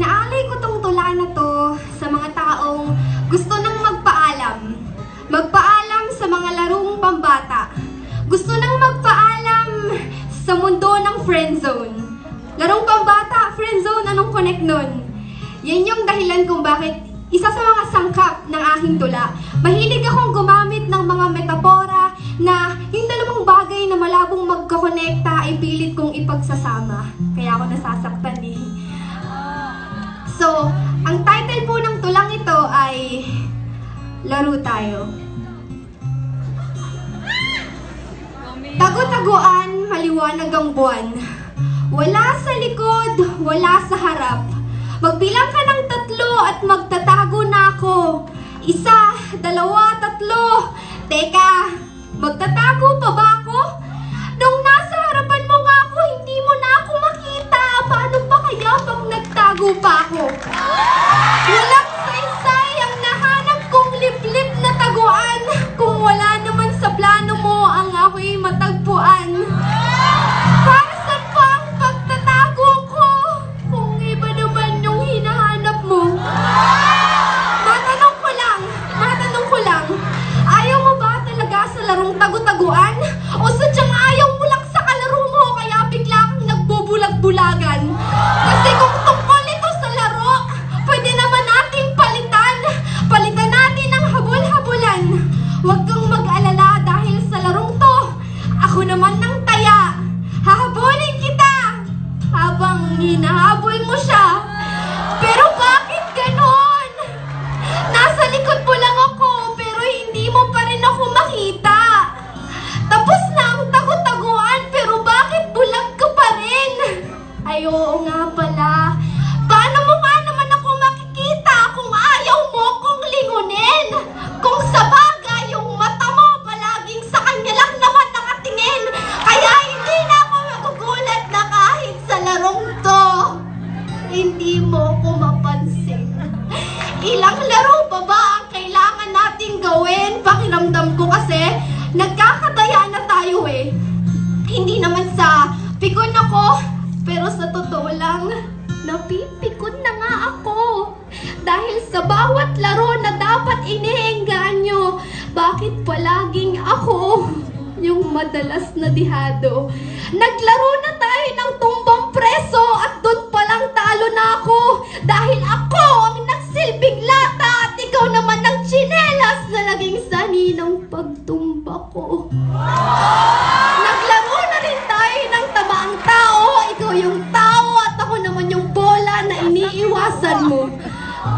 Inaalay ko tong tula na to sa mga taong gusto nang magpaalam. Magpaalam sa mga larong pambata. Gusto nang magpaalam sa mundo ng friendzone. Larong pambata, friendzone, anong connect nun? Yan yung dahilan kung bakit isa sa mga sangkap ng aking tula. Mahilig akong gumamit ng mga metapora na yung dalawang bagay na malabong magkakonekta ay pilit kong ipagsasama. Kaya ako nasasaktan eh. So, ang title po ng tulang ito ay Laro Tayo. Tago-taguan, maliwanag ang buwan. Wala sa likod, wala sa harap. Magbilang ka ng 3 at magtatago na ako. 1, 2, 3. Teka, magtatago pa ba ako? Nung nasa harapan mo nga ako, hindi mo na ako makita. Paano pa kaya pag nagtago pa ako? Walang saysay ang nahanap kong liblib na taguan. Kung wala naman sa plano mo ang ako'y matagpuan. Para saan pa ang pagtatago ko? Kung iba naman yung hinahanap mo. Matanong ko lang, ayaw mo ba talaga sa larong tagu-taguan? O sadyang ayaw mo lang sa kalaro mo kaya bigla kang nagbubulag-bulagan? Kasi kung tungkol ito sa laro, pwede naman nating palitan. Palitan natin ang habol-habulan. Huwag kang mag-alala dahil sa larong to, ako naman ng taya. Hahabulin kita habang hinahabol mo siya. Pero bakit ganon? Nasa likod mo lang ako pero hindi mo pa rin ako makita. Tapos na ang tagu-taguan pero bakit bulag ka pa rin? Ay oo nga pala. Paano mo nga naman ako makikita kung ayaw mo kong lingunin? Kung sa bagay yung mata mo palaging sa kanya lang naman nakatingin. Kaya hindi na ako magugulat na kahit sa larong to hindi mo ko mapansin. Ilang laro pa ba ang kailangan nating gawin? Pakiramdam ko kasi nagkakataya na tayo eh. Hindi naman sa pikon ako, pero sa totoo lang, napipikon na nga ako. Dahil sa bawat laro na dapat iniengganyo, bakit palaging ako yung madalas na dihado? Naglaro na tayo ng tumbang preso at doon palang talo na ako. Dahil ako ang nagsilbing lata at ikaw naman ng tsinelas na naging sani ng pagtumba ko. Naglaro na rin tayo ng tabaang tao. Ikaw yung tao at ako naman yung bola na iniiwasan mo.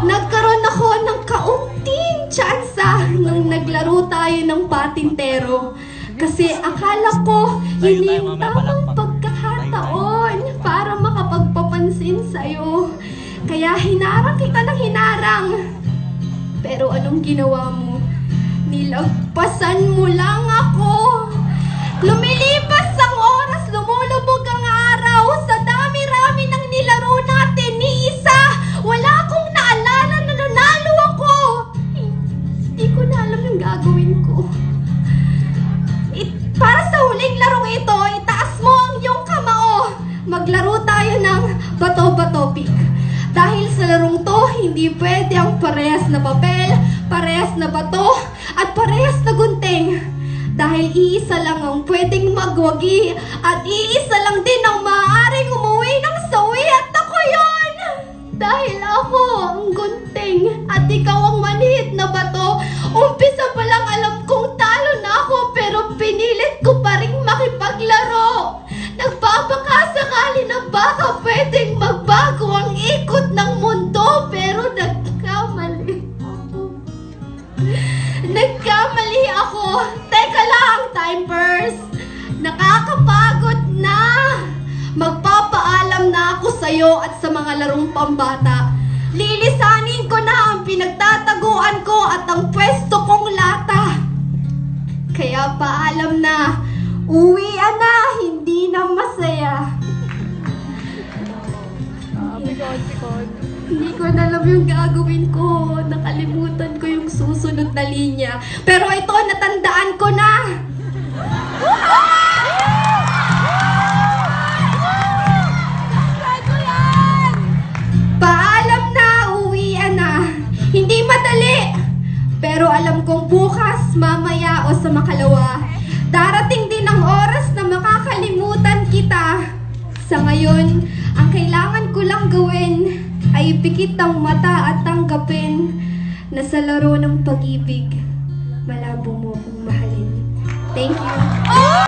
Nagkaroon ako ng kaunting tsansa nung naglaro tayo ng patintero. Kasi akala ko yun yung tamang pagkakataon para makapagpapansin sa'yo. Kaya hinarang kita ng hinarang. Pero anong ginawa mo? Nilagpasan mo lang ako. Lumilipas ang oras, lumulubog ang araw. Sa dami-rami ng nilaro natin, ni isa, wala akong naalala na nanalo ako. Hindi ko na alam yung gagawin ko. Para sa huling larong ito, itaas mo ang iyong kamao. Maglaro tayo ng bato-bato pick. Dahil sa larong to, hindi pwede ang parehas na papel, parehas na bato, at parehas na gunting. Dahil iisa lang ang pwedeng magwagi, at iisa lang din ang maaaring umuwi ng sawi, at ako yun! Dahil ako ang gunting, at ikaw ang manhid na bato, umpisa pa lang alam kong talo na ako, pero pinilit ko pa rin makipaglaro. Nagpapakasakali na baka pwedeng magbago ang ikot ng mundo, pero nagkamali ako. Nagkamali ako. Teka lang, timers. Nakakapagod na. Magpapaalam na ako sa'yo at sa mga larong pambata. Lilisanin ko na ang pinagtataguan ko at ang pwesto kong lata. Kaya paalam na. Uwian na, hindi na masaya. Hindi ko na alam yung gagawin ko. Nakalimutan ko yung susunod na linya. Pero ito, natandaan ko na. Paalam mamaya o sa makalawa, darating din ang oras na makakalimutan kita. Sa ngayon, ang kailangan ko lang gawin ay pikit ang mata at tanggapin na sa laro ng pag-ibig, malabo mo akong mahalin. Thank you.